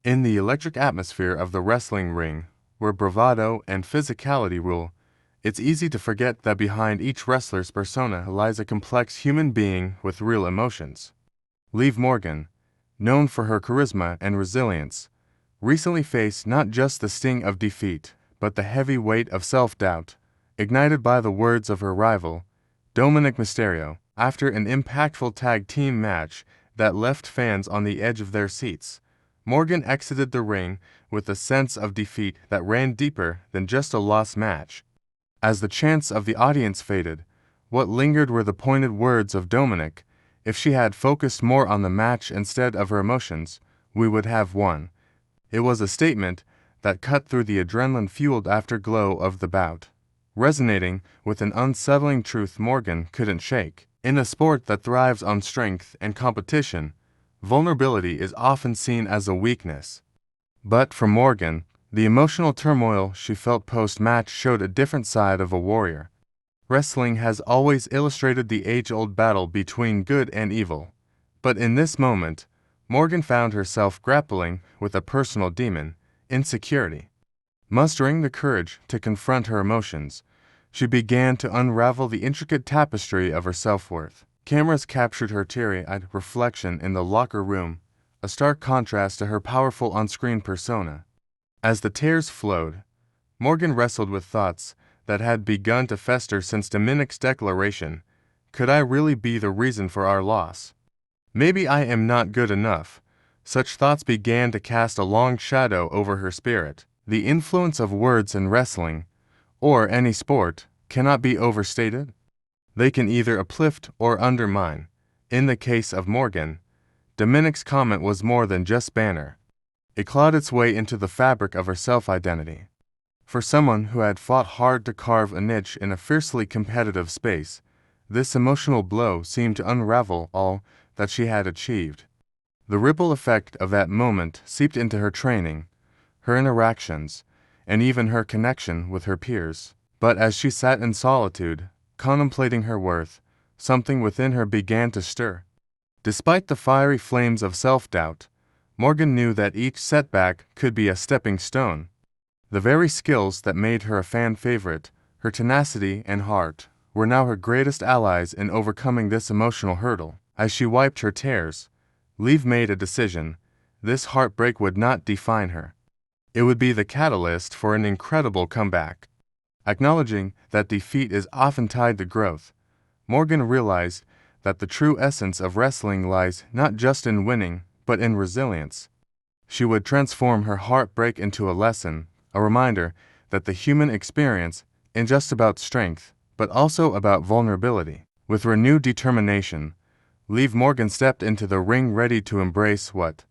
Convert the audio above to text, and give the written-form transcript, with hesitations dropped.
In the electric atmosphere of the wrestling ring, where bravado and physicality rule, it's easy to forget that behind each wrestler's persona lies a complex human being with real emotions. Liv Morgan, known for her charisma and resilience, recently faced not just the sting of defeat, but the heavy weight of self-doubt, ignited by the words of her rival, Dominic Mysterio, after an impactful tag team match that left fans on the edge of their seats. Morgan exited the ring with a sense of defeat that ran deeper than just a lost match. As the chants of the audience faded, what lingered were the pointed words of Dominic: "If she had focused more on the match instead of her emotions, we would have won." It was a statement that cut through the adrenaline-fueled afterglow of the bout, resonating with an unsettling truth Morgan couldn't shake. In a sport that thrives on strength and competition, vulnerability is often seen as a weakness. But for Morgan, the emotional turmoil she felt post-match showed a different side of a warrior. Wrestling has always illustrated the age-old battle between good and evil. But in this moment, Morgan found herself grappling with a personal demon: insecurity. Mustering the courage to confront her emotions, she began to unravel the intricate tapestry of her self-worth. Cameras captured her teary-eyed reflection in the locker room, a stark contrast to her powerful on-screen persona. As the tears flowed, Morgan wrestled with thoughts that had begun to fester since Dominic's declaration: "Could I really be the reason for our loss? Maybe I am not good enough." Such thoughts began to cast a long shadow over her spirit. The influence of words in wrestling, or any sport, cannot be overstated. They can either uplift or undermine. In the case of Morgan, Dominic's comment was more than just banter. It clawed its way into the fabric of her self-identity. For someone who had fought hard to carve a niche in a fiercely competitive space, this emotional blow seemed to unravel all that she had achieved. The ripple effect of that moment seeped into her training, her interactions, and even her connection with her peers. But as she sat in solitude, contemplating her worth, something within her began to stir. Despite the fiery flames of self-doubt, Morgan knew that each setback could be a stepping stone. The very skills that made her a fan favorite, her tenacity and heart, were now her greatest allies in overcoming this emotional hurdle. As she wiped her tears, Liv made a decision: this heartbreak would not define her. It would be the catalyst for an incredible comeback. Acknowledging that defeat is often tied to growth, Morgan realized that the true essence of wrestling lies not just in winning, but in resilience. She would transform her heartbreak into a lesson, a reminder that the human experience isn't just about strength, but also about vulnerability. With renewed determination, Liv Morgan stepped into the ring ready to embrace what